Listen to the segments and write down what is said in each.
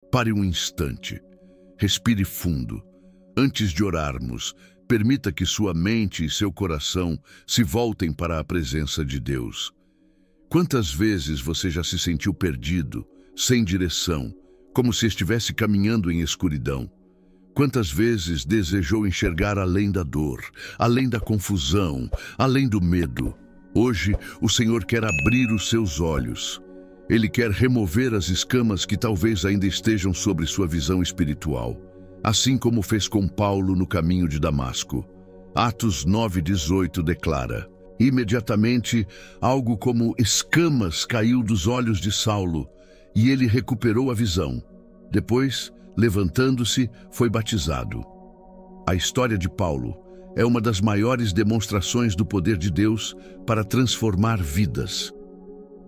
Pare um instante. Respire fundo. Antes de orarmos, permita que sua mente e seu coração se voltem para a presença de Deus. Quantas vezes você já se sentiu perdido, sem direção, como se estivesse caminhando em escuridão? Quantas vezes desejou enxergar além da dor, além da confusão, além do medo? Hoje, o Senhor quer abrir os seus olhos. Ele quer remover as escamas que talvez ainda estejam sobre sua visão espiritual, assim como fez com Paulo no caminho de Damasco. Atos 9:18 declara: imediatamente, algo como escamas caiu dos olhos de Saulo, e ele recuperou a visão. Depois, levantando-se, foi batizado. A história de Paulo é uma das maiores demonstrações do poder de Deus para transformar vidas.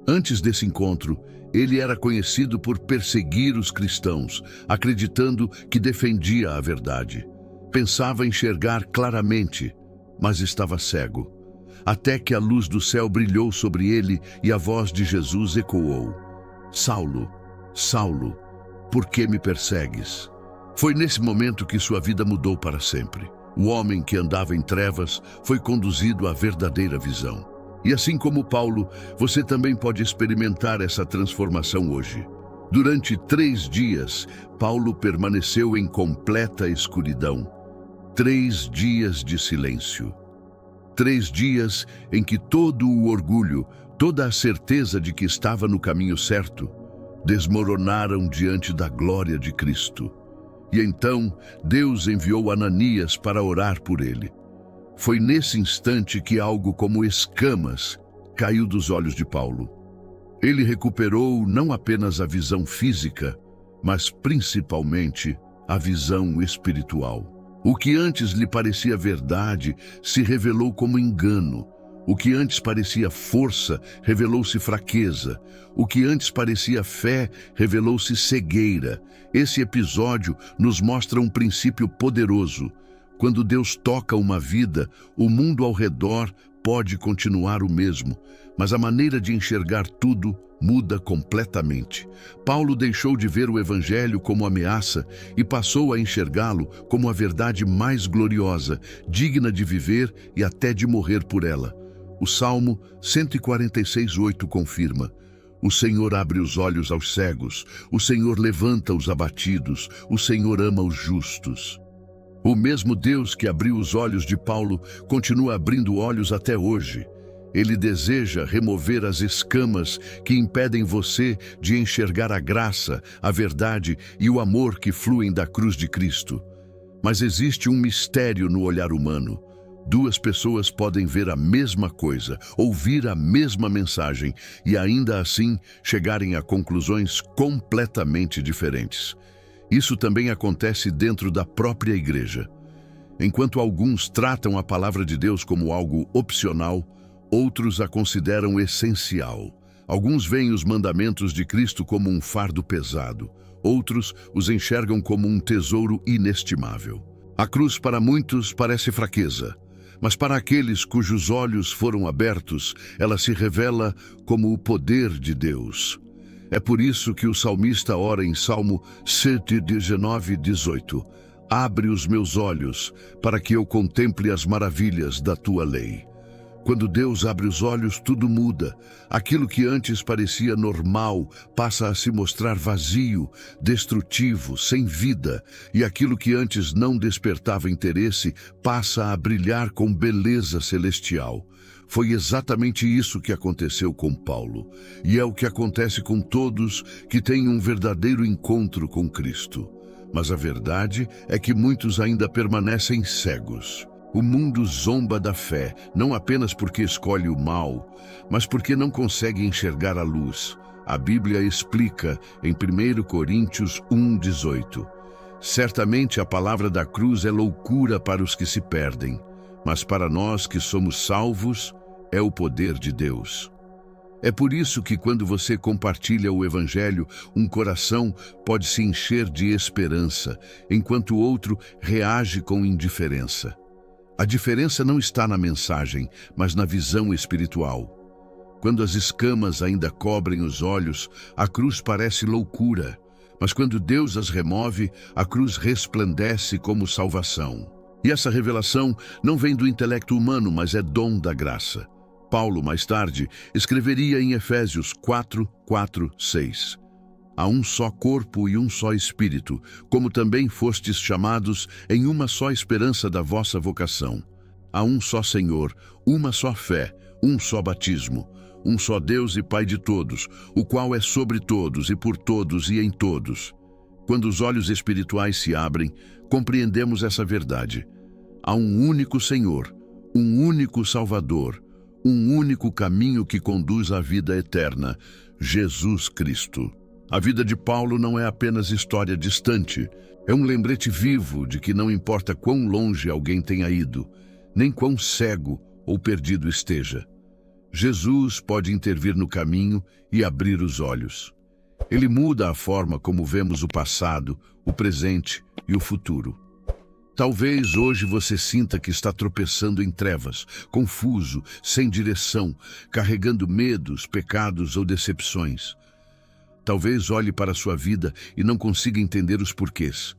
Antes desse encontro, ele era conhecido por perseguir os cristãos, acreditando que defendia a verdade. Pensava enxergar claramente, mas estava cego. Até que a luz do céu brilhou sobre ele e a voz de Jesus ecoou: Saulo, Saulo, por que me persegues? Foi nesse momento que sua vida mudou para sempre. O homem que andava em trevas foi conduzido à verdadeira visão. E assim como Paulo, você também pode experimentar essa transformação hoje. Durante 3 dias, Paulo permaneceu em completa escuridão. 3 dias de silêncio. 3 dias em que todo o orgulho, toda a certeza de que estava no caminho certo, desmoronaram diante da glória de Cristo. E então, Deus enviou Ananias para orar por ele. Foi nesse instante que algo como escamas caiu dos olhos de Paulo. Ele recuperou não apenas a visão física, mas principalmente a visão espiritual. O que antes lhe parecia verdade se revelou como engano. O que antes parecia força revelou-se fraqueza. O que antes parecia fé revelou-se cegueira. Esse episódio nos mostra um princípio poderoso. Quando Deus toca uma vida, o mundo ao redor pode continuar o mesmo, mas a maneira de enxergar tudo muda completamente. Paulo deixou de ver o Evangelho como ameaça e passou a enxergá-lo como a verdade mais gloriosa, digna de viver e até de morrer por ela. O Salmo 146:8 confirma: o Senhor abre os olhos aos cegos, o Senhor levanta os abatidos, o Senhor ama os justos. O mesmo Deus que abriu os olhos de Paulo continua abrindo olhos até hoje. Ele deseja remover as escamas que impedem você de enxergar a graça, a verdade e o amor que fluem da cruz de Cristo. Mas existe um mistério no olhar humano. 2 pessoas podem ver a mesma coisa, ouvir a mesma mensagem e ainda assim chegarem a conclusões completamente diferentes. Isso também acontece dentro da própria igreja. Enquanto alguns tratam a palavra de Deus como algo opcional, outros a consideram essencial. Alguns veem os mandamentos de Cristo como um fardo pesado, outros os enxergam como um tesouro inestimável. A cruz para muitos parece fraqueza, mas para aqueles cujos olhos foram abertos, ela se revela como o poder de Deus. É por isso que o salmista ora em Salmo 119:18: abre os meus olhos para que eu contemple as maravilhas da tua lei. Quando Deus abre os olhos, tudo muda. Aquilo que antes parecia normal passa a se mostrar vazio, destrutivo, sem vida, e aquilo que antes não despertava interesse passa a brilhar com beleza celestial. Foi exatamente isso que aconteceu com Paulo, e é o que acontece com todos que têm um verdadeiro encontro com Cristo. Mas a verdade é que muitos ainda permanecem cegos. O mundo zomba da fé, não apenas porque escolhe o mal, mas porque não consegue enxergar a luz. A Bíblia explica em 1 Coríntios 1:18: certamente a palavra da cruz é loucura para os que se perdem, mas para nós que somos salvos, é o poder de Deus. É por isso que quando você compartilha o Evangelho, um coração pode se encher de esperança, enquanto o outro reage com indiferença. A diferença não está na mensagem, mas na visão espiritual. Quando as escamas ainda cobrem os olhos, a cruz parece loucura, Mas quando Deus as remove, a cruz resplandece como salvação. E essa revelação não vem do intelecto humano, mas é dom da graça. Paulo, mais tarde, escreveria em Efésios 4:6. Há um só corpo e um só espírito, como também fostes chamados em uma só esperança da vossa vocação. Há um só Senhor, uma só fé, um só batismo, um só Deus e Pai de todos, o qual é sobre todos e por todos e em todos. Quando os olhos espirituais se abrem, compreendemos essa verdade. Há um único Senhor, um único Salvador, um único caminho que conduz à vida eterna, Jesus Cristo. A vida de Paulo não é apenas história distante, é um lembrete vivo de que não importa quão longe alguém tenha ido, nem quão cego ou perdido esteja. Jesus pode intervir no caminho e abrir os olhos. Ele muda a forma como vemos o passado, o presente e o futuro. Talvez hoje você sinta que está tropeçando em trevas, confuso, sem direção, carregando medos, pecados ou decepções. Talvez olhe para a sua vida e não consiga entender os porquês.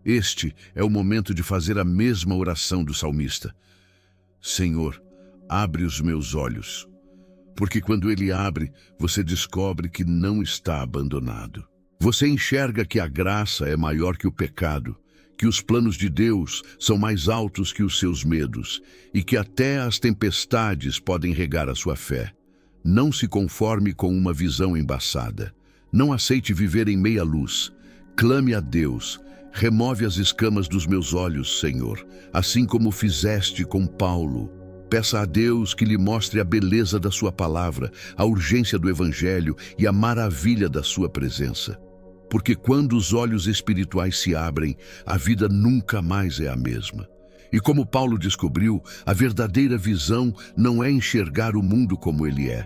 Este é o momento de fazer a mesma oração do salmista. Senhor, abre os meus olhos. Porque quando ele abre, você descobre que não está abandonado. Você enxerga que a graça é maior que o pecado, que os planos de Deus são mais altos que os seus medos e que até as tempestades podem regar a sua fé. Não se conforme com uma visão embaçada. Não aceite viver em meia luz. Clame a Deus. Remove as escamas dos meus olhos, Senhor, assim como fizeste com Paulo. Peça a Deus que lhe mostre a beleza da sua palavra, a urgência do Evangelho e a maravilha da sua presença. Porque quando os olhos espirituais se abrem, a vida nunca mais é a mesma. E como Paulo descobriu, a verdadeira visão não é enxergar o mundo como ele é,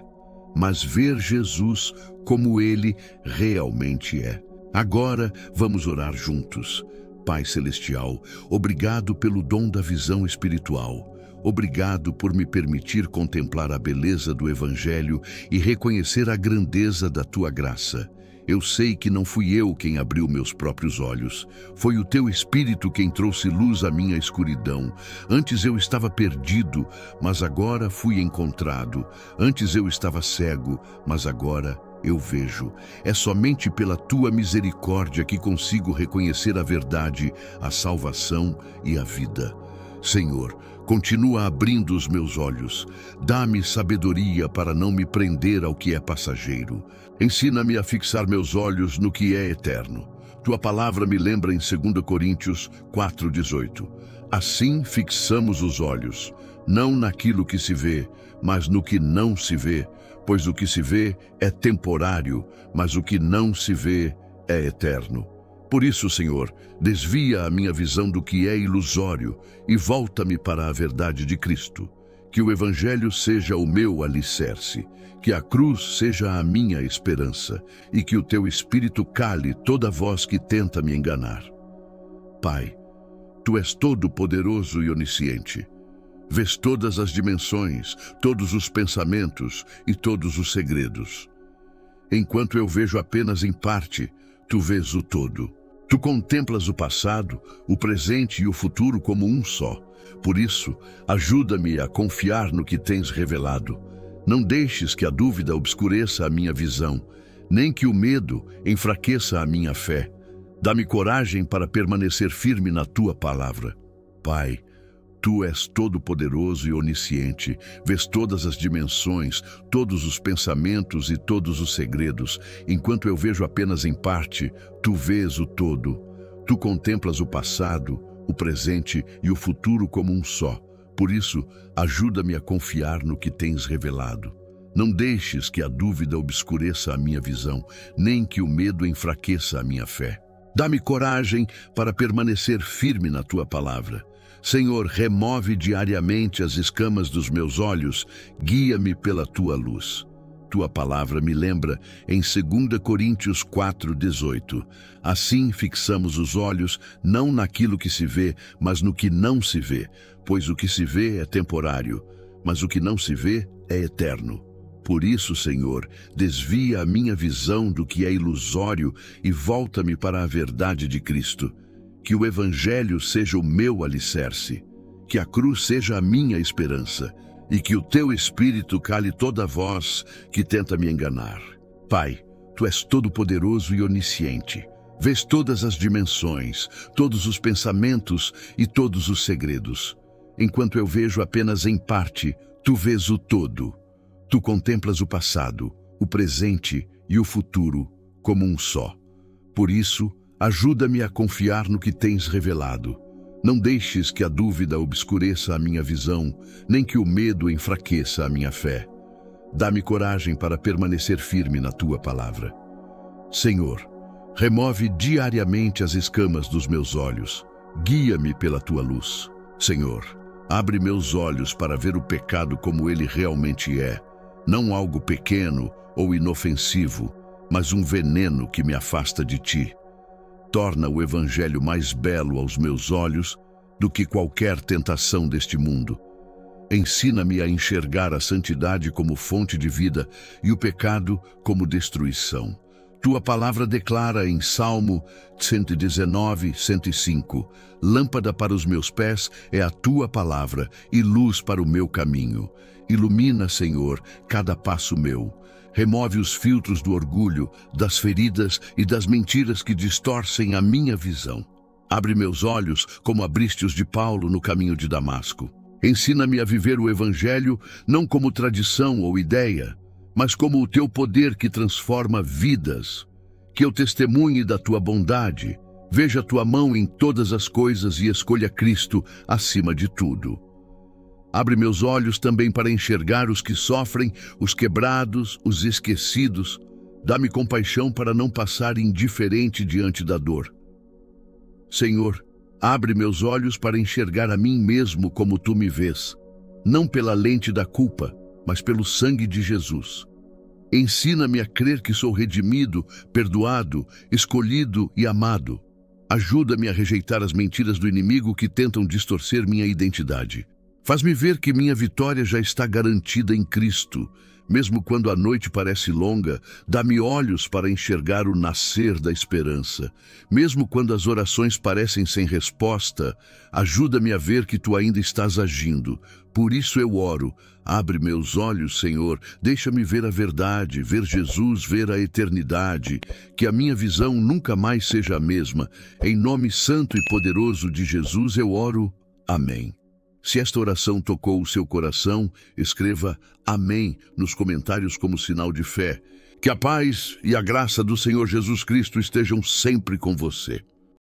mas ver Jesus como ele realmente é. Agora vamos orar juntos. Pai Celestial, obrigado pelo dom da visão espiritual. Obrigado por me permitir contemplar a beleza do Evangelho e reconhecer a grandeza da Tua graça. Eu sei que não fui eu quem abriu meus próprios olhos. Foi o Teu Espírito quem trouxe luz à minha escuridão. Antes eu estava perdido, mas agora fui encontrado. Antes eu estava cego, mas agora eu vejo. É somente pela Tua misericórdia que consigo reconhecer a verdade, a salvação e a vida. Senhor, continua abrindo os meus olhos. Dá-me sabedoria para não me prender ao que é passageiro. Ensina-me a fixar meus olhos no que é eterno. Tua palavra me lembra em 2 Coríntios 4:18. Assim fixamos os olhos, não naquilo que se vê, mas no que não se vê, pois o que se vê é temporário, mas o que não se vê é eterno. Por isso, Senhor, desvia a minha visão do que é ilusório e volta-me para a verdade de Cristo. Que o Evangelho seja o meu alicerce, que a cruz seja a minha esperança e que o Teu Espírito cale toda voz que tenta me enganar. Pai, Tu és todo-poderoso e onisciente. Vês todas as dimensões, todos os pensamentos e todos os segredos. Enquanto eu vejo apenas em parte, Tu vês o todo. Tu contemplas o passado, o presente e o futuro como um só. Por isso, ajuda-me a confiar no que tens revelado. Não deixes que a dúvida obscureça a minha visão, nem que o medo enfraqueça a minha fé. Dá-me coragem para permanecer firme na Tua palavra. Pai, Tu és todo-poderoso e onisciente, vês todas as dimensões, todos os pensamentos e todos os segredos. Enquanto eu vejo apenas em parte, Tu vês o todo. Tu contemplas o passado, o presente e o futuro como um só. Por isso, ajuda-me a confiar no que tens revelado. Não deixes que a dúvida obscureça a minha visão, nem que o medo enfraqueça a minha fé. Dá-me coragem para permanecer firme na Tua palavra. Senhor, remove diariamente as escamas dos meus olhos, guia-me pela Tua luz. Tua palavra me lembra em 2 Coríntios 4:18. Assim fixamos os olhos não naquilo que se vê, mas no que não se vê, pois o que se vê é temporário, mas o que não se vê é eterno. Por isso, Senhor, desvia a minha visão do que é ilusório e volta-me para a verdade de Cristo. Que o Evangelho seja o meu alicerce, que a cruz seja a minha esperança e que o teu Espírito cale toda voz que tenta me enganar. Pai, tu és todo-poderoso e onisciente. Vês todas as dimensões, todos os pensamentos e todos os segredos. Enquanto eu vejo apenas em parte, tu vês o todo. Tu contemplas o passado, o presente e o futuro como um só. Por isso, ajuda-me a confiar no que tens revelado. Não deixes que a dúvida obscureça a minha visão, nem que o medo enfraqueça a minha fé. Dá-me coragem para permanecer firme na tua palavra. Senhor, remove diariamente as escamas dos meus olhos. Guia-me pela tua luz. Senhor, abre meus olhos para ver o pecado como ele realmente é. Não algo pequeno ou inofensivo, mas um veneno que me afasta de ti. Torna o Evangelho mais belo aos meus olhos do que qualquer tentação deste mundo. Ensina-me a enxergar a santidade como fonte de vida e o pecado como destruição. Tua palavra declara em Salmo 119, 105, lâmpada para os meus pés é a tua palavra e luz para o meu caminho. Ilumina, Senhor, cada passo meu. Remove os filtros do orgulho, das feridas e das mentiras que distorcem a minha visão. Abre meus olhos como abriste os de Paulo no caminho de Damasco. Ensina-me a viver o Evangelho não como tradição ou ideia, mas como o teu poder que transforma vidas. Que eu testemunhe da tua bondade, veja a tua mão em todas as coisas e escolha Cristo acima de tudo. Abre meus olhos também para enxergar os que sofrem, os quebrados, os esquecidos. Dá-me compaixão para não passar indiferente diante da dor. Senhor, abre meus olhos para enxergar a mim mesmo como tu me vês, não pela lente da culpa, mas pelo sangue de Jesus. Ensina-me a crer que sou redimido, perdoado, escolhido e amado. Ajuda-me a rejeitar as mentiras do inimigo que tentam distorcer minha identidade. Faz-me ver que minha vitória já está garantida em Cristo. Mesmo quando a noite parece longa, dá-me olhos para enxergar o nascer da esperança. Mesmo quando as orações parecem sem resposta, ajuda-me a ver que tu ainda estás agindo. Por isso eu oro. Abre meus olhos, Senhor, deixa-me ver a verdade, ver Jesus, ver a eternidade. Que a minha visão nunca mais seja a mesma. Em nome santo e poderoso de Jesus eu oro. Amém. Se esta oração tocou o seu coração, escreva Amém nos comentários como sinal de fé. Que a paz e a graça do Senhor Jesus Cristo estejam sempre com você.